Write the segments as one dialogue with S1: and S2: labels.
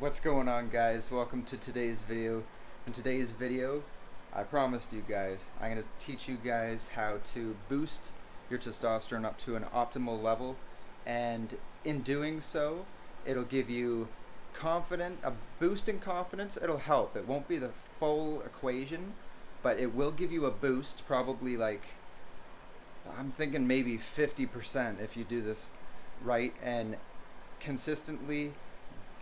S1: What's going on, guys? Welcome to today's video. In today's video, I promised you guys I'm going to teach you guys how to boost your testosterone up to an optimal level, and in doing so it'll give you a boost in confidence. It'll help. It won't be the full equation, but it will give you a boost, probably like, I'm thinking maybe 50% if you do this right and consistently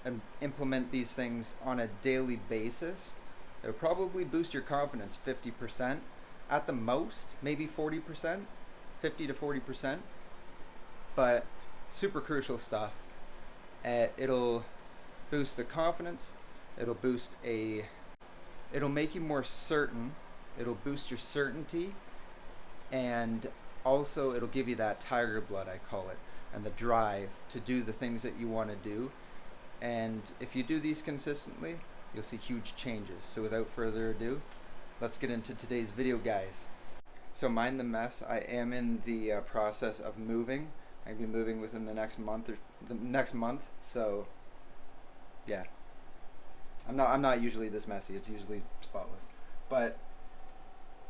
S1: and implement these things on a daily basis. It'll probably boost your confidence 50%, at the most maybe 40%, 50 to 40%, but super crucial stuff. It'll boost the confidence, it'll make you more certain, it'll boost your certainty, and also it'll give you that tiger blood, I call it, and the drive to do the things that you want to do. And if you do these consistently, you'll see huge changes. So without further ado, let's get into today's video, guys. So mind the mess, I am in the process of moving. I'll be moving within the next month. So yeah, I'm not usually this messy. It's usually spotless. But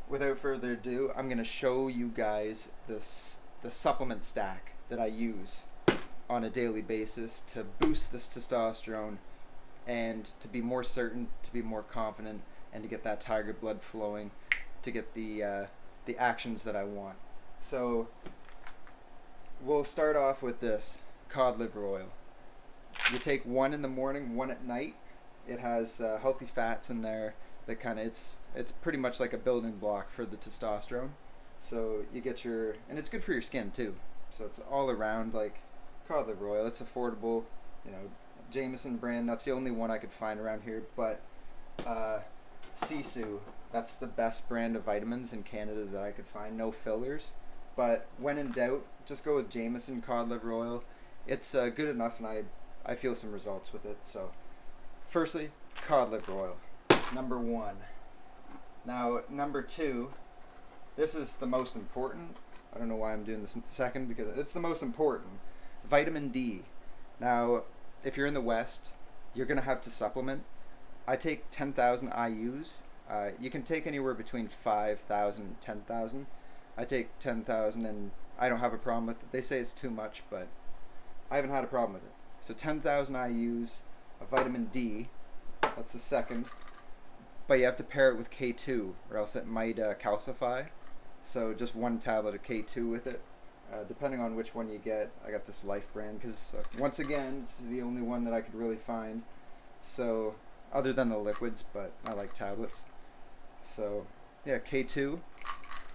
S1: without further ado, I'm gonna show you guys the supplement stack that I use on a daily basis to boost this testosterone and to be more certain, to be more confident, and to get that tiger blood flowing, to get the actions that I want. So we'll start off with this cod liver oil. You take one in the morning, one at night. It has healthy fats in there that it's pretty much like a building block for the testosterone. So you get and it's good for your skin too. So it's all around like cod liver oil. It's affordable, Jameson brand. That's the only one I could find around here. But Sisu, that's the best brand of vitamins in Canada that I could find. No fillers. But when in doubt, just go with Jameson cod liver oil. It's good enough, and I feel some results with it. So, firstly, cod liver oil, number one. Now, number two, this is the most important. I don't know why I'm doing this in second, because it's the most important. Vitamin D. Now, if you're in the West, you're going to have to supplement. I take 10,000 IUs. You can take anywhere between 5,000 and 10,000. I take 10,000 and I don't have a problem with it. They say it's too much, but I haven't had a problem with it. So 10,000 IUs of vitamin D, that's the second. But you have to pair it with K2 or else it might calcify. So just one tablet of K2 with it. Depending on which one you get. I got this Life brand because once again, it's the only one that I could really find. So, other than the liquids, but I like tablets. So, yeah, K2,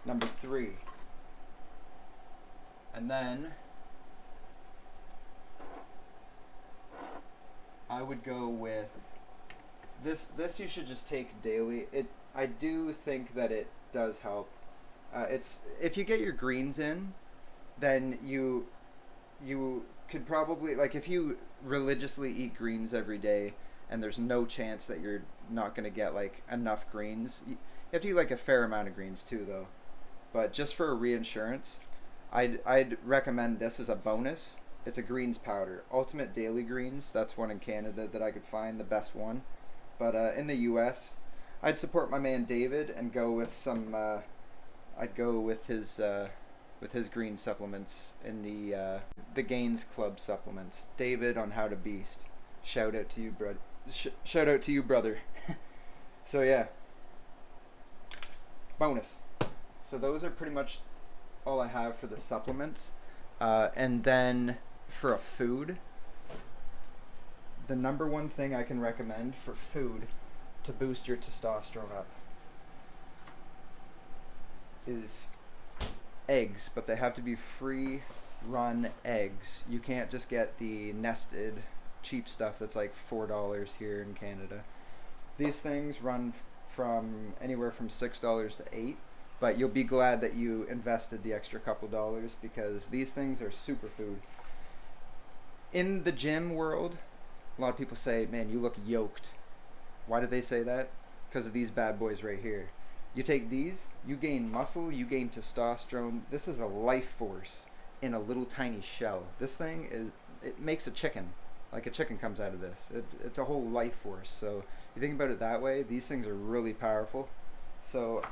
S1: number 3. And then I would go with this you should just take daily. I do think that it does help. It's if you get your greens in, then you could probably, like, if you religiously eat greens every day and there's no chance that you're not going to get like enough greens, you have to eat like a fair amount of greens too though. But just for a reinsurance, I'd recommend this as a bonus. It's a greens powder, Ultimate Daily Greens. That's one in Canada that I could find, the best one. But in the US, I'd support my man David and go with some I'd go with his green supplements in the Gains Club supplements. David on How to Beast. Shout out to you, shout out to you, brother. So yeah, bonus. So those are pretty much all I have for the supplements. And then for a food, the number one thing I can recommend for food to boost your testosterone up is eggs, but they have to be free run eggs. You can't just get the nested cheap stuff that's like $4 here in Canada. These things run from anywhere from $6 to $8, but you'll be glad that you invested the extra couple dollars, because these things are superfood. In the gym world, a lot of people say, man, you look yoked. Why do they say that? Because of these bad boys right here. You take these, you gain muscle, you gain testosterone. This is a Lifeforce in a little tiny shell. This thing it makes a chicken. like a chicken comes out of this. It's a whole life force. So you think about it that way, these things are really powerful. So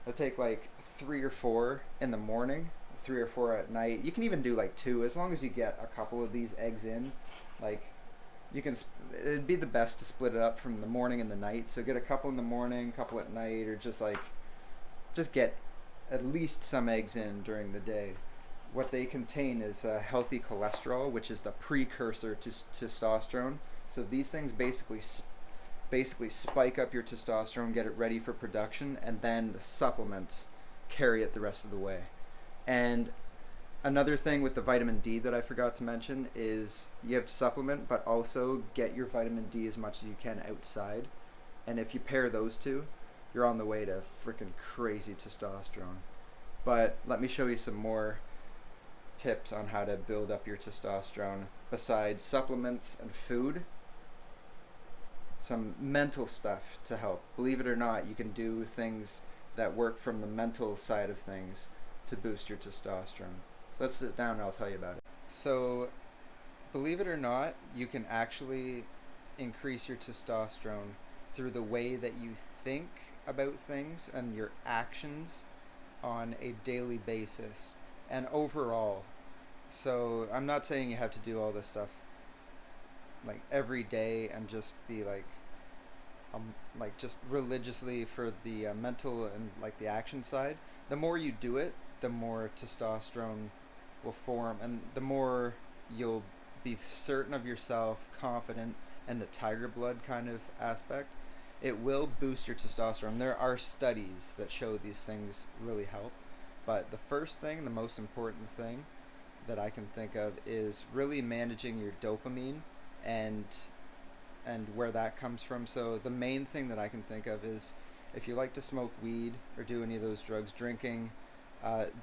S1: I'll take like 3 or 4 in the morning, 3 or 4 at night. You can even do like 2, as long as you get a couple of these eggs in. Like you can, it'd be the best to split it up from the morning and the night. So get a couple in the morning, couple at night, or just get at least some eggs in during the day. What they contain is healthy cholesterol, which is the precursor to testosterone. So these things basically spike up your testosterone, get it ready for production, and then the supplements carry it the rest of the way. And another thing with the vitamin D that I forgot to mention is you have to supplement, but also get your vitamin D as much as you can outside. And if you pair those two, you're on the way to freaking crazy testosterone. But let me show you some more tips on how to build up your testosterone besides supplements and food. Some mental stuff to help. Believe it or not, you can do things that work from the mental side of things to boost your testosterone. So let's sit down and I'll tell you about it. So, believe it or not, you can actually increase your testosterone through the way that you think about things and your actions on a daily basis and overall. So I'm not saying you have to do all this stuff like every day and just be like just religiously for the mental and like the action side. The more you do it, the more testosterone will form, and the more you'll be certain of yourself, confident, and the tiger blood kind of aspect. It will boost your testosterone. There are studies that show these things really help. But the first thing, the most important thing that I can think of is really managing your dopamine and where that comes from. So the main thing that I can think of is if you like to smoke weed or do any of those drugs, drinking,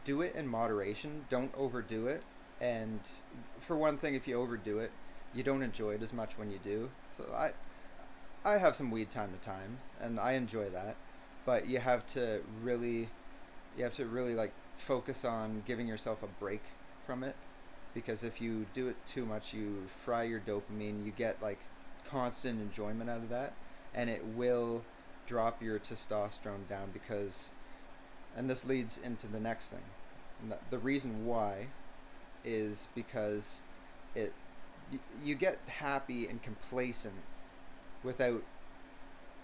S1: do it in moderation. Don't overdo it. And for one thing, if you overdo it, you don't enjoy it as much when you do. So I have some weed time to time, and I enjoy that. But you have to really like focus on giving yourself a break from it, because if you do it too much, you fry your dopamine. You get like constant enjoyment out of that, and it will drop your testosterone down because, and this leads into the next thing. The reason why is because you get happy and complacent without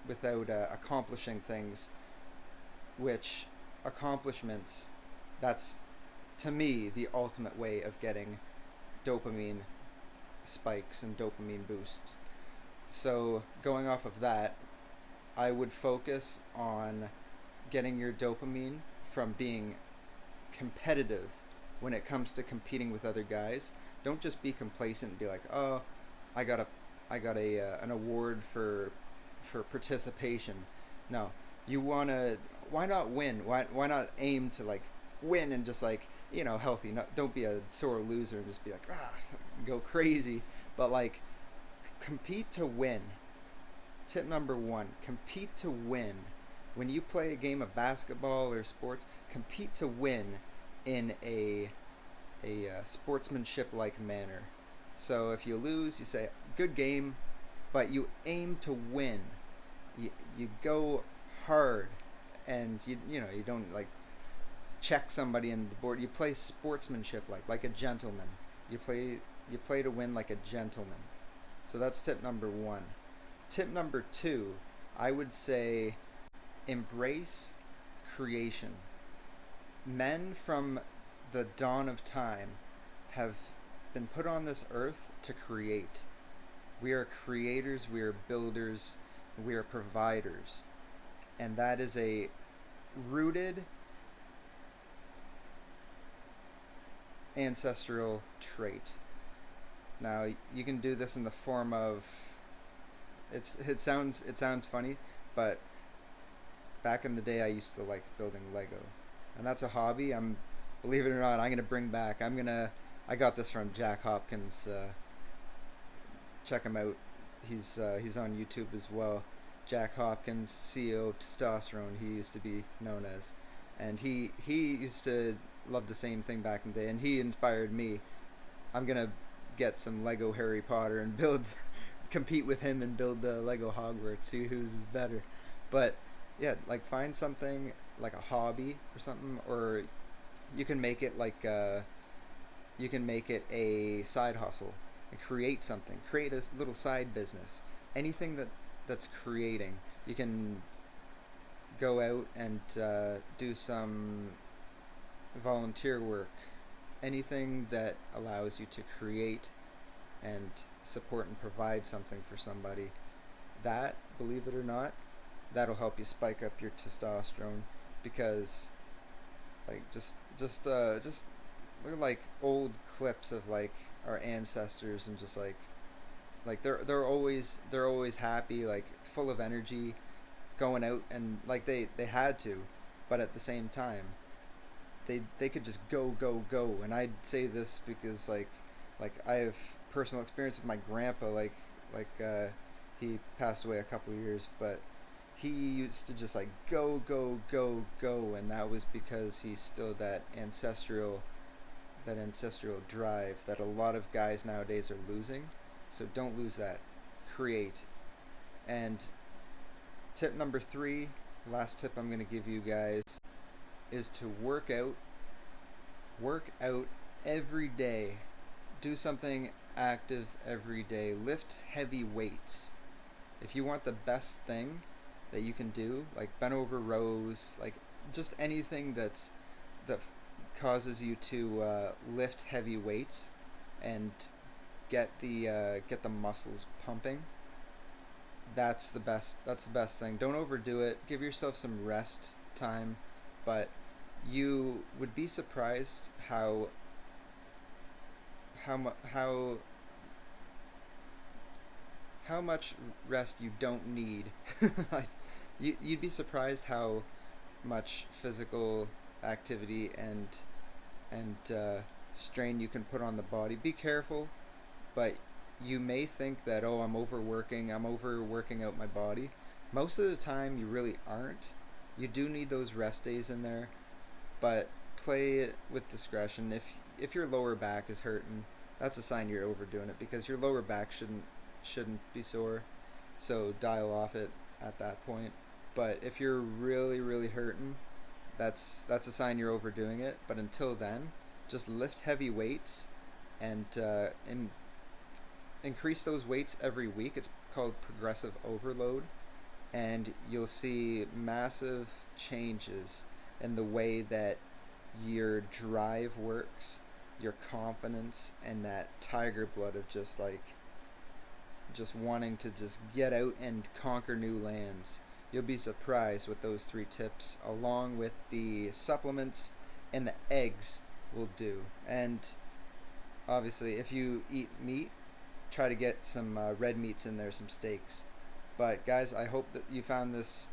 S1: accomplishing things, which accomplishments, that's to me the ultimate way of getting dopamine spikes and dopamine boosts. So going off of that, I would focus on getting your dopamine from being competitive when it comes to competing with other guys. Don't just be complacent and be like, oh, I got an award for participation. No, you wanna. Why not win? Why not aim to like win and just like, healthy? Don't be a sore loser and just be like go crazy. But like compete to win. Tip number 1: compete to win. When you play a game of basketball or sports, compete to win in a sportsmanship-like manner. So if you lose, you say, good game, but you aim to win. You go hard, and you don't like check somebody in the board. You play sportsmanship like a gentleman. You play to win like a gentleman. So that's tip number 1. Tip number 2, I would say embrace creation. Men from the dawn of time have been put on this earth to create. We are creators, we are builders, we are providers. And that is a rooted ancestral trait. Now, you can do this in the form of, it sounds funny, but back in the day I used to like building Lego. And that's a hobby believe it or not, I'm going to bring back. I got this from Jack Hopkins. Check him out. He's on YouTube as well. Jack Hopkins, CEO of Testosterone, he used to be known as. And he used to love the same thing back in the day, and he inspired me. I'm going to get some Lego Harry Potter and build, compete with him and build the Lego Hogwarts. See who's better. But yeah, like find something like a hobby or something, or you can make it like you can make it a side hustle and create something. Create a little side business. Anything that's creating. You can go out and do some volunteer work. Anything that allows you to create and support and provide something for somebody. That, believe it or not, that'll help you spike up your testosterone, because like just look at like old clips of like our ancestors, and just like they're always happy, like full of energy, going out, and like they had to, but at the same time they could just go. And I'd say this because like I have personal experience with my grandpa, he passed away a couple years, but he used to just like go, and that was because he's still that ancestral drive that a lot of guys nowadays are losing. So don't lose that. Create. And tip number 3, last tip I'm going to give you guys, is to work out. Work out every day. Do something active every day. Lift heavy weights. If you want the best thing that you can do, like bent over rows, like just anything that causes you to lift heavy weights and get the muscles pumping, that's the best thing. Don't overdo it. Give yourself some rest time, but you would be surprised how much rest you don't need. Like, you'd be surprised how much physical activity and strain you can put on the body. Be careful, but you may think that, oh, I'm overworking out my body. Most of the time you really aren't. You do need those rest days in there, but play it with discretion. If your lower back is hurting, that's a sign you're overdoing it, because your lower back shouldn't be sore. So dial off it at that point. But if you're really hurting, that's a sign you're overdoing it. But until then, just lift heavy weights and increase those weights every week. It's called progressive overload, and you'll see massive changes in the way that your drive works, your confidence, and that tiger blood of just wanting to just get out and conquer new lands. You'll be surprised what those 3 tips, along with the supplements and the eggs, will do. And obviously, if you eat meat, try to get some red meats in there, some steaks. But guys, I hope that you found this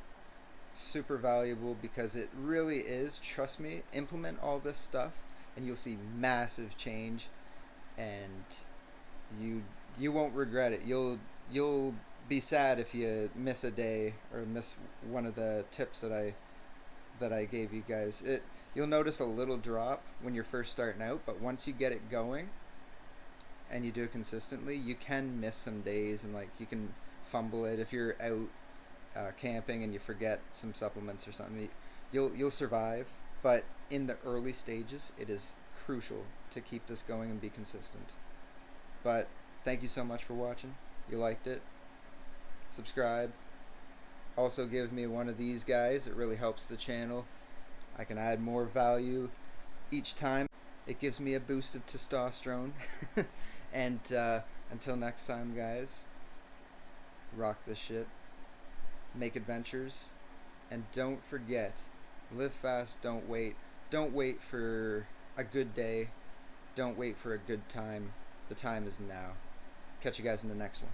S1: super valuable, because it really is. Trust me, implement all this stuff and you'll see massive change, and you won't regret it. You'll be sad if you miss a day or miss one of the tips that I gave you guys. You'll notice a little drop when you're first starting out, but once you get it going and you do it consistently, you can miss some days, and like you can fumble it if you're out camping and you forget some supplements or something. You'll survive, but in the early stages, it is crucial to keep this going and be consistent. But thank you so much for watching. You liked it? Subscribe. Also give me one of these guys. It really helps the channel. I can add more value each time. It gives me a boost of testosterone. And until next time, guys, rock this shit. Make adventures. And don't forget, live fast, don't wait. Don't wait for a good day. Don't wait for a good time. The time is now. Catch you guys in the next one.